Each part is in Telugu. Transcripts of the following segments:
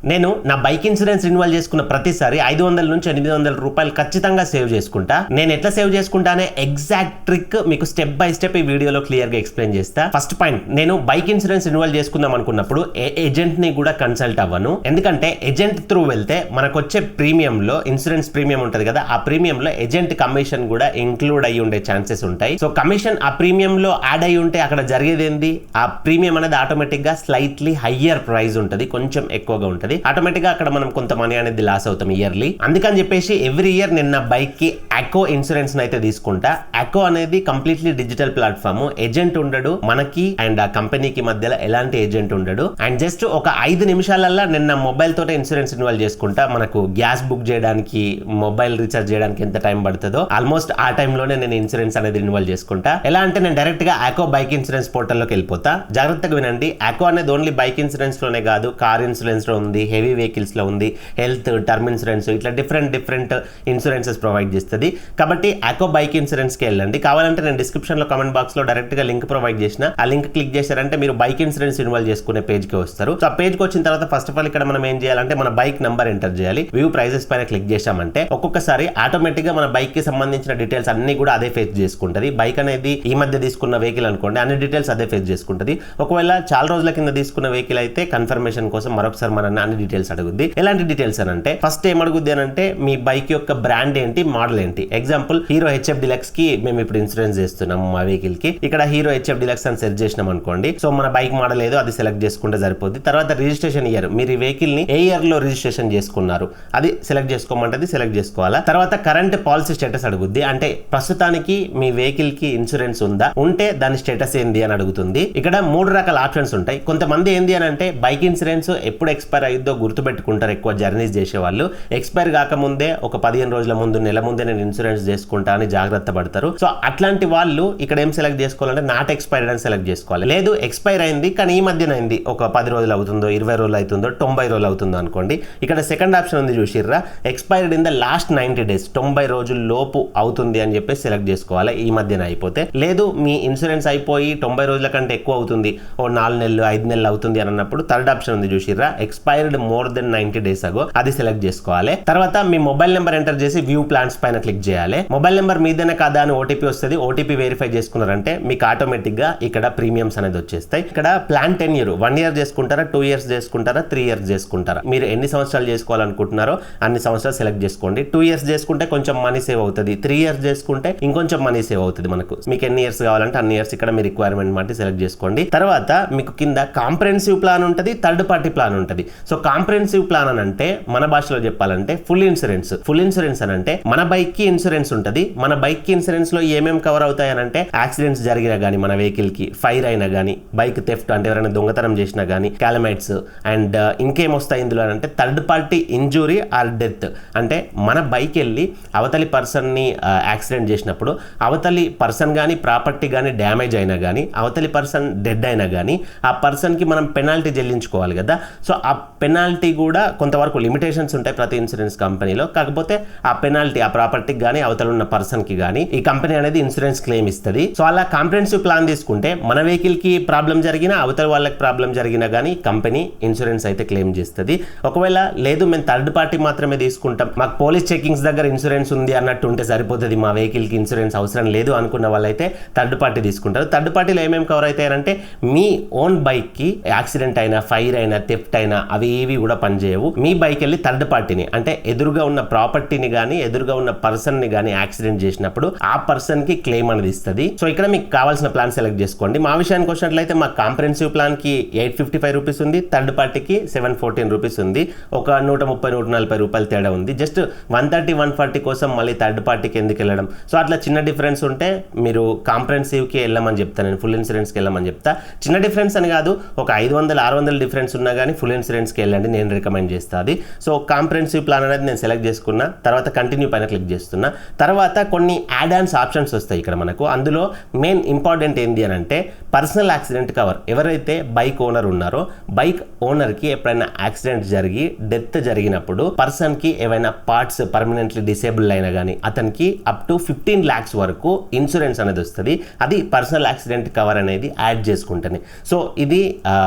నేను నా బైక్ ఇన్సూరెన్స్ రెన్యువల్ చేసుకున్న ప్రతిసారి 500 నుంచి 800 రూపాయలు ఖచ్చితంగా సేవ్ చేసుకుంటా. నేను ఎట్లా సేవ్ చేసుకుంటానే ఎగ్జాక్ట్ ట్రిక్ మీకు స్టెప్ బై స్టెప్ ఈ వీడియోలో క్లియర్ గా ఎక్స్ప్లెయిన్ చేస్తా. ఫస్ట్ పాయింట్, నేను బైక్ ఇన్సూరెన్స్ రెన్యువల్ చేసుకుందాం అనుకున్నప్పుడు ఏజెంట్ ని కూడా కన్సల్ట్ అవ్వను. ఎందుకంటే ఏజెంట్ త్రూ వెళ్తే మనకు వచ్చే ప్రీమియం లో ఇన్సూరెన్స్ ప్రీమియం ఉంటది కదా, ఆ ప్రీమియం లో ఏజెంట్ కమిషన్ కూడా ఇంక్లూడ్ అయ్యి ఉండే ఛాన్సెస్ ఉంటాయి. సో కమిషన్ ఆ ప్రీమియం లో యాడ్ అయ్యి ఉంటే అక్కడ జరిగేది ఏంది, ఆ ప్రీమియం అనేది ఆటోమేటిక్ గా స్లైట్లీ హయ్యర్ ప్రైస్ ఉంటది, కొంచెం ఎక్కువగా ఉంటది. ఆటోమేటిక్ గా అక్కడ మనం కొంత మనీ అనేది లాస్ అవుతాం ఇయర్లీ. అందుకని చెప్పేసి ఎవ్రీ ఇయర్ నేను నా బైక్ కి అకో ఇన్సూరెన్స్ అయితే తీసుకుంటా. అకో అనేది కంప్లీట్లీ డిజిటల్ ప్లాట్ఫామ్, ఏజెంట్ ఉండడు మనకి అండ్ ఆ కంపెనీకి మధ్యలో ఎలాంటి ఏజెంట్ ఉండడు. అండ్ జస్ట్ ఒక 5 నిమిషాలల్లో నేను నా మొబైల్ తోటే ఇన్సూరెన్స్ రెన్యువల్ చేసుకుంటా. మనకు గ్యాస్ బుక్ చేయడానికి, మొబైల్ రీఛార్జ్ చేయడానికి ఎంత టైం పడుతుందో ఆల్మోస్ట్ ఆ టైంలోనే నేను ఇన్సూరెన్స్ అనేది రెన్యువల్ చేసుకుంటా. ఎలా అంటే నేను డైరెక్ట్ గా అకో బైక్ ఇన్సూరెన్స్ పోర్టల్లోకి వెళ్ళిపోతా. జాగ్రత్తగా వినండి, అకో అనేది ఓన్లీ బైక్ ఇన్సూరెన్స్ లోనే కాదు, కార్ ఇన్సూరెన్స్ లో ఉంది, హెవీ వెహికల్స్ లో ఉంది, హెల్త్, టర్మ్ ఇన్సూరెన్స్, ఇట్లా డిఫరెంట్ ఇన్సూరెన్సెస్ ప్రొవైడ్ చేస్తుంది. కాబట్టి అకో బైక్ ఇన్సూరెన్స్ కి వెళ్ళండి. కావాలంటే నేను డిస్క్రిప్షన్ లో కామెంట్ బాక్స్ లో డైరెక్ట్ గా లింక్ ప్రొవైడ్ చేసిన, ఆ లింక్ క్లిక్ చేశారంటే మీరు బైక్ ఇన్సూరెన్స్ రెన్యువల్ చేసుకునే పేజ్ కి వస్తారు. సో ఆ పేజ్ కి వచ్చిన తర్వాత ఫస్ట్ ఆఫ్ ఆల్ ఇక్కడ మనం ఏం చేయాలంటే మన బైక్ నంబర్ ఎంటర్ చేయాలి. వ్యూ ప్రైజెస్ పైన క్లిక్ చేశామంటే ఒక్కొక్కసారి ఆటోమేటిక్ గా మన బైక్ కి సంబంధించిన డీటెయిల్స్ అన్ని కూడా అదే ఫేస్ చేసుకుంటది. బైక్ అనేది ఈ మధ్య తీసుకున్న వెహికల్ అనుకోండి, అన్ని డీటెయిల్స్ అదే ఫేస్ చేసుకుంటది. ఒకవేళ చాలా రోజుల కింద తీసుకున్న వెహికల్ అయితే కన్ఫర్మేషన్ కోసం మరొకసారి మన అన్ని డీటెయిల్స్ అడుగుద్ది. ఎలాంటి డీటెయిల్స్ అని అంటే ఫస్ట్ ఏం అడుగుద్ది అని అంటే మీ బైక్ యొక్క బ్రాండ్ ఏంటి, మోడల్ ఏంటి. ఎగ్జాంపుల్ హీరో హెచ్ఎఫ్ డిలక్స్ కి మేము ఇప్పుడు ఇన్సూరెన్స్ చేస్తున్నాము మా వెహికల్ కి. ఇక్కడ హీరో హెచ్ఎఫ్ డిలక్స్ అని సెర్చ్ చేసినాం అనుకోండి, సో మన బైక్ మోడల్ ఏదో అది సెలెక్ట్ చేసుకుంటే సరిపోద్ది. తర్వాత రిజిస్ట్రేషన్ ఇయర్, మీరు ఈ వెహికల్ ని ఏ ఇయర్ లో రిజిస్ట్రేషన్ చేసుకున్నారు అది సెలెక్ట్ చేసుకోమంటది, సెలెక్ట్ చేసుకోవాలా. తర్వాత కరెంట్ పాలసీ స్టేటస్ అడుగుద్ది, అంటే ప్రస్తుతానికి మీ వెహికల్ కి ఇన్సూరెన్స్ ఉందా, ఉంటే దాని స్టేటస్ ఏంది అని అడుగుతుంది. ఇక్కడ 3 రకాల ఆప్షన్స్ ఉంటాయి. కొంతమంది ఏంది అని అంటే బైక్ ఇన్సూరెన్స్ ఎప్పుడు ఎక్స్పైర్ అయ్యిద్దో గుర్తుపెట్టుకుంటారు ఎక్కువ జర్నీస్ చేసే వాళ్ళు. ఎక్స్పైర్ కాకముందే ఒక 15 రోజుల ముందు, నెల ముందే నేను ఇన్సూరెన్స్ చేసుకుంటా అని జాగ్రత్త పడతారు. సో అట్లాంటి వాళ్ళు ఇక్కడ ఏం సెలెక్ట్ చేసుకోవాలంటే నాట్ ఎక్స్పైర్డ్ అని సెలెక్ట్ చేసుకోవాలి. లేదు ఎక్స్పైర్ అయింది కానీ ఈ మధ్యన అయింది, ఒక 10 రోజులు అవుతుందో, 20 రోజులు అవుతుందో, 90 రోజులు అవుతుందో అనుకోండి, ఇక్కడ సెకండ్ ఆప్షన్ ఉంది చూసిర్రా, expired in the last 90 days, 90 రోజుల లోపు అవుతుంది అని చెప్పి సెలెక్ట్ చేసుకోవాలి. ఈ మధ్యన అయిపోతే, లేదు మీ ఇన్సూరెన్స్ అయిపోయి 90 రోజుల కంటే ఎక్కువ అవుతుంది, ఓ 4 నెలలు 5 నెలలు అవుతుంది అని అన్నప్పుడు థర్డ్ ఆప్షన్ ఉంది చూసిర్రా, expired more than 90 days ago, అది సెలెక్ట్ చేసుకోవాలి. తర్వాత మీ మొబైల్ నెంబర్ ఎంటర్ చేసి వ్యూ ప్లాన్స్ పైన క్లిక్ చేయాలి. మొబైల్ నెంబర్ మీదేనే కాదా అని ఓటీపీ వస్తుంది. ఓటీపీ వెరిఫై చేసుకున్నారంటే మీకు ఆటోమేటిక్ గా ఇక్కడ ప్రీమియమ్స్ అనేది వచ్చేస్తాయి. ఇక్కడ ప్లాన్ 10 ఇయర్, 1 ఇయర్ చేసుకుంటారా, 2 ఇయర్స్ చేసుకుంటారా, 3 ఇయర్స్ చేసుకుంటారా, మీరు ఎన్ని సంవత్సరాలు చేసుకోవాలనుకుంటున్నారో అన్ని సంవత్సరాలు సెలెక్ట్ చేసుకోండి. 2 ఇయర్స్ చేసుకుంటే కొంచెం మనీ సేవ్ అవుతుంది, 3 ఇయర్స్ చేసుకుంటే ఇంకొంచెం మనీ సేవ్ అవుతుంది. మనకు మీకు ఎన్ని ఇయర్స్ కావాలంటే అన్ని ఇయర్స్ ఇక్కడ మీ రిక్వైర్మెంట్ బట్టి సెలెక్ట్ చేసుకోండి. తర్వాత మీకు కింద కాంప్రహెన్సివ్ ప్లాన్ ఉంటుంది, థర్డ్ పార్టీ ప్లాన్ ఉంటుంది. సో కాంప్రహెన్సివ్ ప్లాన్ అని అంటే మన భాషలో చెప్పాలంటే ఫుల్ ఇన్సూరెన్స్. ఫుల్ ఇన్సూరెన్స్ అని అంటే మన బైక్ కి ఇన్సూరెన్స్ ఉంటుంది. మన బైక్ కి ఇన్సూరెన్స్ లో ఏమేమి కవర్ అవుతాయి అని అంటే యాక్సిడెంట్స్ జరిగినా గానీ, మన వెహికల్ కి ఫైర్ అయినా గానీ, బైక్ థెఫ్ట్ అంటే ఎవరైనా దొంగతనం చేసినా గానీ, క్యాలమైట్స్ అండ్ ఇంకేం వస్తాయి ఇందులో అంటే third party injury are death. అంటే మన బైక్ వెళ్ళి అవతలి పర్సన్ ని యాక్సిడెంట్ చేసినప్పుడు అవతలి పర్సన్ గానీ, ప్రాపర్టీ గానీ డ్యామేజ్ అయినా గానీ, అవతలి పర్సన్ డెడ్ అయినా గానీ ఆ పర్సన్ కి మనం పెనాల్టీ చెల్లించుకోవాలి కదా. సో ఆ పెనాల్టీ కూడా కొంతవరకు లిమిటేషన్స్ ఉంటాయి ప్రతి ఇన్సూరెన్స్ కంపెనీలో. కాకపోతే ఆ పెనాల్టీ ఆ ప్రాపర్టీకి కానీ అవతల ఉన్న పర్సన్ కి కానీ ఈ కంపెనీ అనేది ఇన్సూరెన్స్ క్లెయిమ్ ఇస్తుంది. సో అలా కాంప్రహెన్సివ్ ప్లాన్ తీసుకుంటే మన వెహికల్ కి ప్రాబ్లం జరిగినా, అవతల వాళ్ళకి ప్రాబ్లం జరిగినా కానీ కంపెనీ ఇన్సూరెన్స్ అయితే క్లెయిమ్ చేస్తుంది. ఒకవేళ లేదు మేము థర్డ్ పార్టీ మాత్రమే తీసుకుంటాం, మాకు పోలీస్ చెకింగ్స్ దగ్గర ఇన్సూరెన్స్ ఉంది అన్నట్టు ఉంటే సరిపోతుంది, మా వెహికల్ కి ఇన్సూరెన్స్ అవసరం లేదు అనుకున్న వాళ్ళైతే థర్డ్ పార్టీ తీసుకుంటారు. థర్డ్ పార్టీలో ఏమేమి కవర్ అవుతాయంటే మీ ఓన్ బైక్ కి యాక్సిడెంట్ అయినా, ఫైర్ అయినా, థెఫ్ట్ అయినా అవి ఏవి కూడా పనిచేయవు. మీ బైక్ వెళ్ళి థర్డ్ పార్టీని అంటే ఎదురుగా ఉన్న ప్రాపర్టీని కానీ, ఎదురుగా ఉన్న పర్సన్ ని కానీ యాక్సిడెంట్ చేసినప్పుడు ఆ పర్సన్ కి క్లెయిమ్ అనేది ఇస్తుంది. సో ఇక్కడ మీకు కావాల్సిన ప్లాన్ సెలెక్ట్ చేసుకోండి. మా విషయానికి వచ్చినట్లయితే మా కాంప్రహెన్సివ్ ప్లాన్ కి 855 రూపీస్ ఉంది, థర్డ్ పార్టీకి 714 రూపీస్ ఉంది. ఒక 130-140 రూపాయలు తేడా ఉంది. జస్ట్ 130-140 కోసం మళ్ళీ థర్డ్ పార్టీకి ఎందుకు వెళ్ళడం. సో అట్లా చిన్న డిఫరెన్స్ ఉంటే మీరు కాంప్రహెన్సివ్ కి వెళ్ళమని చెప్తాను, నేను ఫుల్ ఇన్సూరెన్స్ కి వెళ్ళమని చెప్తా. చిన్న డిఫరెన్స్ అని కాదు, ఒక 500-600 డిఫరెన్స్ ఉన్నా కానీ ఫుల్ ఇన్సూరెన్స్ కి వెళ్ళండి, నేను రికమెండ్ చేస్తాను. సో కాంప్రహెన్సివ్ ప్లాన్ అనేది నేను సెలెక్ట్ చేసుకున్నా. తర్వాత కంటిన్యూ పైన క్లిక్ చేస్తున్నా. తర్వాత కొన్ని యాడ్ ఆన్స్ ఆప్షన్స్ వస్తాయి ఇక్కడ మనకు. అందులో మెయిన్ ఇంపార్టెంట్ ఏంటి అని అంటే పర్సనల్ యాక్సిడెంట్ కవర్. ఎవరైతే బైక్ ఓనర్ ఉన్నారో బైక్ ఓనర్ కి ఎప్పుడైనా యాక్సిడెంట్ జరిగి డెత్ జరిగినప్పుడు పర్సన్ కి ఏవైనా పార్ట్స్ పర్మనెంట్లీ డిసేబుల్ అయినా కానీ అతనికి అప్ టు 15 lakhs వరకు ఇన్సూరెన్స్ అనేది వస్తుంది. అది పర్సనల్ యాక్సిడెంట్ కవర్ అనేది యాడ్ చేసుకుంటుంది. సో ఇది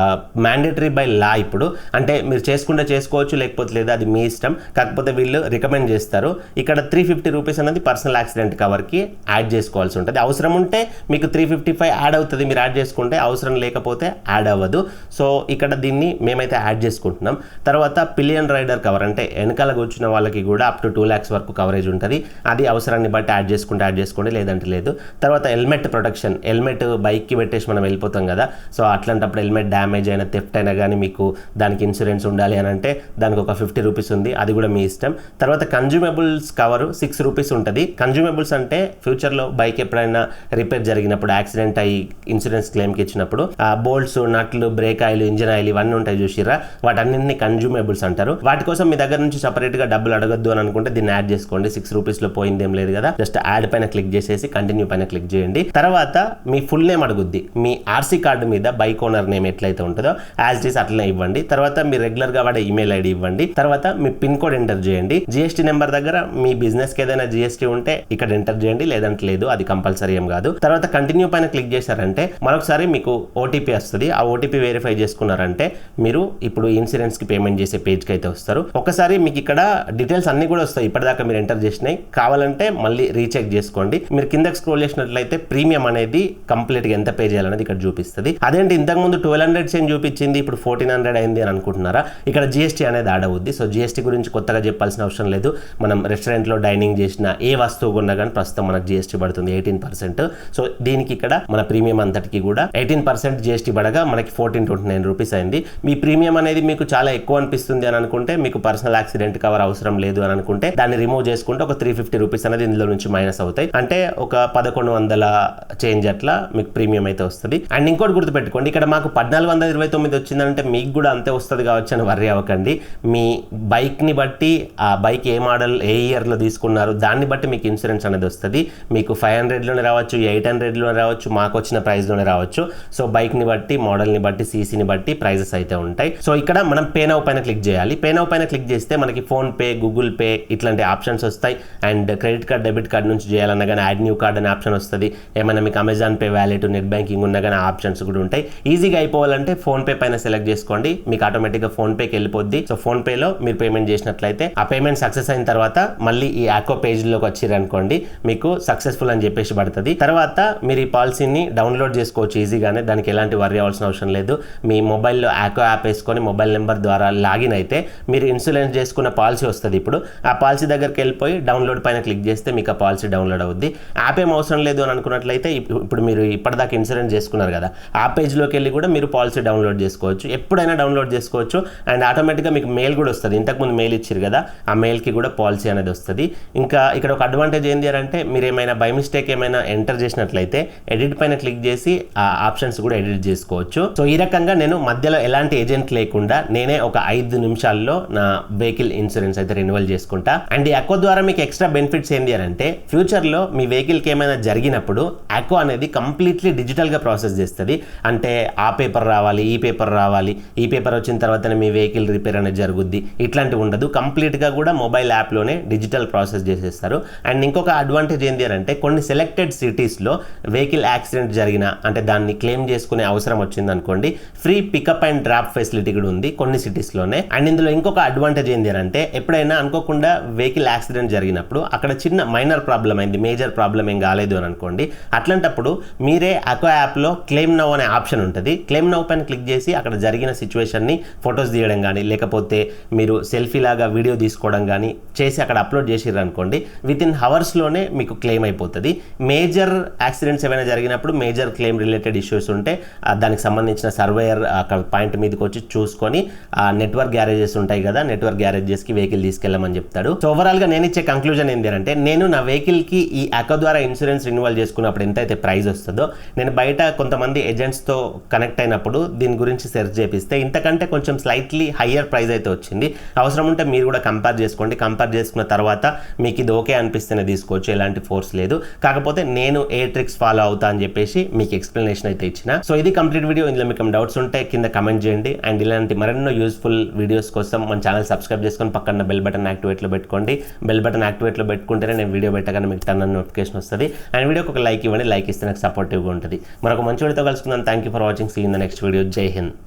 మ్యాండేటరీ బై లా. ఇప్పుడు అంటే మీరు చేసుకోవచ్చు, లేకపోతే లేదా అది మీ ఇష్టం. కాకపోతే వీళ్ళు రికమెండ్ చేస్తారు. ఇక్కడ 350 రూపీస్ అనేది పర్సనల్ యాక్సిడెంట్ కవర్కి యాడ్ చేసుకోవాల్సి ఉంటుంది. అవసరం ఉంటే మీకు 355 యాడ్ అవుతుంది, మీరు యాడ్ చేసుకుంటే. అవసరం లేకపోతే యాడ్ అవ్వదు. సో ఇక్కడ దీన్ని మేమైతే యాడ్ చేసుకుంటున్నాం. తర్వాత పిలియన్ రైడర్ కవర్, అంటే వెనకాల కూర్చున్న వాళ్ళకి కూడా అప్ టు 2 lakhs వరకు కవరేజ్ ఉంటుంది. అది అవసరాన్ని బట్టి యాడ్ చేసుకోండి, లేదంటే లేదు. తర్వాత హెల్మెట్ ప్రొటెక్షన్, హెల్మెట్ బైక్కి పెట్టేసి మనం వెళ్ళిపోతాం కదా. సో అట్లాంటప్పుడు హెల్మెట్ డ్యామేజ్ అయినా, థెఫ్ట్ అయినా కానీ మీకు దానికి ఇన్సూరెన్స్ ఉండాలి అని అంటే దానికి ఒక 50 రూపీస్ ఉంది, అది కూడా మీ ఇష్టం. తర్వాత కన్జ్యూమబుల్స్ కవర్ 6 రూపీస్ ఉంటుంది. కన్జ్యూమబుల్స్ అంటే ఫ్యూచర్లో బైక్ ఎప్పుడైనా రిపేర్ జరిగినప్పుడు, యాక్సిడెంట్ అయ్యి ఇన్సూరెన్స్ క్లెయిమ్కి ఇచ్చినప్పుడు బోల్ట్స్, నట్లు, బ్రేక్ ఆయిల్, ఇంజిన్ ఆయిల్ ఇవన్నీ ఉంటాయి చూసిరా, వాటన్నింటినీ కన్జ్యూమబుల్స్ అంటారు. వాటి కోసం మీ దగ్గర నుంచి సపరేట్గా డబ్బులు అడగద్దు అని అనుకుంటే దీన్ని యాడ్ చేసుకోండి. 6 రూపీస్లో పోయిందేం లేదు కదా. జస్ట్ యాడ్ పైన క్లిక్ చేసేసి కంటిన్యూ పైన క్లిక్ చేయండి. తర్వాత మీ ఫుల్ నేమ్ అడుగుద్ది. మీ ఆర్సీ కార్డు మీద బైక్ ఓనర్ నేమ్ ఎట్లయితే ఉంటుందో యాజ్ ఇట్ ఈస్ అట్లనే ఇవ్వండి. తర్వాత మీ రెగ్యులర్గా వాడే ఈమెయిల్ ఐడి ఇవ్వండి. తర్వాత మీ పిన్ కోడ్ ఎంటర్ చేయండి. జిఎస్టీ నెంబర్ దగ్గర మీ బిజినెస్కి ఏదైనా జిఎస్టీ ఉంటే ఇక్కడ ఎంటర్ చేయండి, లేదంటే లేదు, అది కంపల్సరీ ఏం కాదు. తర్వాత కంటిన్యూ పైన క్లిక్ చేశారంటే మరొకసారి మీకు ఓటీపీ వస్తుంది. ఆ ఓటీపీ వెరిఫై చేసుకున్నారంటే మీరు ఇప్పుడు ఇన్సూరెన్స్కి పేమెంట్ చేసే పేజ్కి అయితే వస్తారు. ఒకసారి మీకు ఇక్కడ డీటెయిల్స్ అన్ని కూడా వస్తాయి, ఇప్పటిదాకా మీరు ఎంటర్ చేసినాయి. కావాలంటే మళ్ళీ రీచెక్ చేసుకోండి. మీరు కిందకి స్క్రోల్ చేసినట్లయితే ప్రీమియం అనేది కంప్లీట్గా ఎంత పే చేయాలనేది ఇక్కడ చూపిస్తుంది. అదేంటి ఇంతకుముందు 1200 చేంజ్ చూపించింది, ఇప్పుడు 1400 అయింది అని అనుకుంటున్నారా? ఇక్కడ జిఎస్టీ అనేది యాడ్ అవుద్ది. సో జిఎస్టీ గురించి కొత్తగా చెప్పాల్సిన అవసరం లేదు. మనం రెస్టారెంట్లో డైనింగ్ చేసిన ఏ వస్తువు కొన్నా కానీ ప్రస్తుతం మనకు జిఎస్టీ పడుతుంది 18%. సో దీనికి ఇక్కడ మన ప్రీమియం అంతటికి కూడా 18% జిఎస్టీ పడగా మనకి 1429 రూపీస్ అయింది. మీ ప్రీమియం అనేది మీకు చాలా ఎక్కువ అనిపిస్తుంది అని అనుకుంటే, మీకు పర్సనల్ యాక్సిడెంట్ కవర్ అవసరం లేదు అని అనుకుంటే దాన్ని రిమూవ్ చేసుకుంటే ఒక 350 రూపీస్ అనేది ఇందులో నుంచి మైనస్ అవుతాయి. అంటే ఒక 1100 చేంజ్ అట్లా మీకు ప్రీమియం అయితే వస్తుంది. అండ్ ఇంకోటి గుర్తుపెట్టుకోండి, ఇక్కడ మాకు 1429 వచ్చిందంటే మీకు కూడా అంతే వస్తుంది కావచ్చు అని వర్రీ అవ్వకండి. మీ బైక్ని బట్టి, ఆ బైక్ ఏ మోడల్, ఏ ఇయర్లో తీసుకున్నారు దాన్ని బట్టి మీకు ఇన్సూరెన్స్ అనేది వస్తుంది. మీకు 500లోనే రావచ్చు, 800లోనే రావచ్చు, మాకు వచ్చిన ప్రైస్లోనే రావచ్చు. సో బైక్ని బట్టి, మోడల్ని బట్టి, సీసీని బట్టి ప్రైజెస్ అయితే ఉంటాయి. సో ఇక్కడ మనం పే నౌ పైన క్లిక్ చేయాలి. పే నౌ పైన క్లిక్ చేస్తే మనకి ఫోన్ పే, గూగుల్ పే ఇట్లాంటి ఆప్షన్స్ వస్తాయి. And credit card, debit card నుంచి చేయాలన్నా కానీ యాడ్ న్యూ కార్డ్ అనే ఆప్షన్ వస్తుంది. ఏమైనా మీకు Amazon Pay, wallet, net banking ఉన్నా కానీ ఆప్షన్స్ కూడా ఉంటాయి. ఈజీగా అయిపోవాలంటే ఫోన్ పే పైన సెలెక్ట్ చేసుకోండి, మీకు ఆటోమేటిక్గా ఫోన్ పేకి వెళ్ళిపోద్ది. సో ఫోన్ పేలో మీరు పేమెంట్ చేసినట్లయితే ఆ పేమెంట్ సక్సెస్ అయిన తర్వాత మళ్ళీ ఈ ఆకో పేజ్లోకి వచ్చిరనుకోండి, మీకు సక్సెస్ఫుల్ అని చెప్పేసి పడుతుంది. తర్వాత మీరు ఈ పాలసీని డౌన్లోడ్ చేసుకోవచ్చు ఈజీగానే, దానికి ఎలాంటి వర్రీ అవ్వాల్సిన అవసరం లేదు. మీ మొబైల్లో ఆకో యాప్ వేసుకొని మొబైల్ నెంబర్ ద్వారా లాగిన్ అయితే మీరు ఇన్సూరెన్స్ చేసుకున్న పాలసీ వస్తుంది. ఇప్పుడు ఆ పాలసీ దగ్గరికి వెళ్ళిపోయి డౌన్లోడ్ పైన క్లిక్ చేస్తే మీకు ఆ పాలసీ డౌన్లోడ్ అవుద్ది. యాప్ ఏం అవసరం లేదు అని అనుకున్నట్లయితే ఇప్పుడు మీరు ఇప్పటిదాకా ఇన్సూరెన్స్ చేసుకున్నారు కదా, ఆ పేజ్లోకి వెళ్ళి కూడా మీరు పాలసీ డౌన్లోడ్ చేసుకోవచ్చు, ఎప్పుడైనా డౌన్లోడ్ చేసుకోవచ్చు. అండ్ ఆటోమేటిక్గా మీకు మెయిల్ కూడా వస్తుంది. ఇంతకుముందు మెయిల్ ఇచ్చారు కదా, ఆ మెయిల్కి కూడా పాలసీ అనేది వస్తుంది. ఇంకా ఇక్కడ ఒక అడ్వాంటేజ్ ఏంటి అంటే, మీరు ఏమైనా బై మిస్టేక్ ఏమైనా ఎంటర్ చేసినట్లయితే ఎడిట్ పైన క్లిక్ చేసి ఆ ఆప్షన్స్ కూడా ఎడిట్ చేసుకోవచ్చు. సో ఈ రకంగా నేను మధ్యలో ఎలాంటి ఏజెంట్ లేకుండా నేనే ఒక 5 నిమిషాల్లో నా వెహికల్ ఇన్సూరెన్స్ అయితే రెన్యువల్ చేసుకుంటా. అండ్ ఈ అకో ద్వారా మీకు ఎక్స్ట్రా బెనిఫిట్స్ ఏంటి అంటే, ఫ్యూచర్లో మీ వెహికల్కి ఏమైనా జరిగినప్పుడు అకో అనేది కంప్లీట్లీ డిజిటల్గా ప్రాసెస్ చేస్తుంది. అంటే ఆ పేపర్ రావాలి, ఈ పేపర్ రావాలి, ఈ పేపర్ వచ్చిన తర్వాతనే మీ వెహికల్ రిపేర్ అనేది జరుగుద్ది, ఇట్లాంటివి ఉండదు. కంప్లీట్గా కూడా మొబైల్ యాప్లోనే డిజిటల్ ప్రాసెస్ చేసేస్తారు. అండ్ ఇంకొక అడ్వాంటేజ్ ఏంటి అంటే, కొన్ని సెలెక్టెడ్ సిటీస్లో వెహికల్ యాక్సిడెంట్ జరిగిన, అంటే దాన్ని క్లెయిమ్ చేసుకునే అవసరం వచ్చింది అనుకోండి, free pickup and drop facility కూడా ఉంది కొన్ని సిటీస్లోనే. అండ్ ఇందులో ఇంకొక అడ్వాంటేజ్ ఏంటి అంటే, ఎప్పుడైనా అనుకోకుండా వెహికల్ యాక్సిడెంట్ జరిగినప్పుడు అక్కడ చిన్న మైనర్ ప్రాబ్లం అయింది, మేజర్ ప్రాబ్లం ఏం కాలేదు అని అనుకోండి, అట్లాంటప్పుడు మీరే అకో యాప్లో క్లెయిమ్ నౌ అనే ఆప్షన్ ఉంటుంది. క్లెయిమ్ నౌ పైన క్లిక్ చేసి అక్కడ జరిగిన సిచ్యువేషన్ని ఫొటోస్ తీయడం కానీ, లేకపోతే మీరు సెల్ఫీ లాగా వీడియో తీసుకోవడం కానీ చేసి అక్కడ అప్లోడ్ చేసిర్రు అనుకోండి, విత్ ఇన్ హవర్స్లోనే మీకు క్లెయిమ్ అయిపోతుంది. మేజర్ యాక్సిడెంట్స్ ఏమైనా జరిగినప్పుడు, మేజర్ క్లెయిమ్ రిలేటెడ్ ఇష్యూస్ ఉంటే దానికి సంబంధించిన సర్వేయర్ అక్కడ పాయింట్ మీదకి వచ్చి చూసుకొని ఆ నెట్వర్క్ గ్యారేజెస్ ఉంటాయి కదా, నెట్వర్క్ గ్యారేజెస్కి వెహికల్ తీసుకెళ్ళమని చెప్తాడు. సో ఓవరాల్గా నేను ఇచ్చే కంక్లూజన్ ఏంటి అంటే, నేను నా వెహికల్కి ఈ అకో ద్వారా ఇన్సూరెన్స్ రెన్యువల్ చేసుకున్నప్పుడు ఎంతైతే ప్రైస్ వస్తుందో, నేను బయట కొంతమంది ఏజెంట్స్తో కనెక్ట్ అయినప్పుడు దీని గురించి సెర్చ్ చేపిస్తే ఇంతకంటే కొంచెం స్లైట్లీ హయ్యర్ ప్రైస్ అయితే వచ్చింది. అవసరం ఉంటే మీరు కూడా కంపేర్ చేసుకోండి. కంపేర్ చేసుకున్న తర్వాత మీకు ఇది ఓకే అనిపిస్తేనే తీసుకోవచ్చు, ఎలాంటి ఫోర్స్ లేదు. కాకపోతే నేను ఏ ట్రిక్స్ ఫాలో అవుతా అని చెప్పేసి మీకు ఎక్స్ప్లెనేషన్ అయితే ఇచ్చిన. సో ఇది కంప్లీట్ వీడియో. ఇందులో మీకు డౌట్స్ ఉంటే కింద కమెంట్ చేయండి. అండ్ ఇలాంటి మరెన్నో యూస్ఫుల్ వీడియోస్ కోసం మన ఛానల్ సబ్స్క్రైబ్ చేసుకొని పక్కన బెల్ బటన్ యాక్టివేట్లో పెట్టుకోండి. బెల్ బటన్ యాక్టివేట్లో పెట్టుకుంటేనే నేను వీడియో పెట్టగానే మీకు టర్న్ నోటిఫికేషన్ వస్తుంది. అండ్ వీడియోకి ఒక లైక్ ఇవ్వండి, లైక్ ఇస్తే నాకు సపోర్టివ్గా ఉంటుంది. మరొక మంచి వీడియోతో కలుసుకుందాం. Thank you for watching. See in the next video. జై హింద్.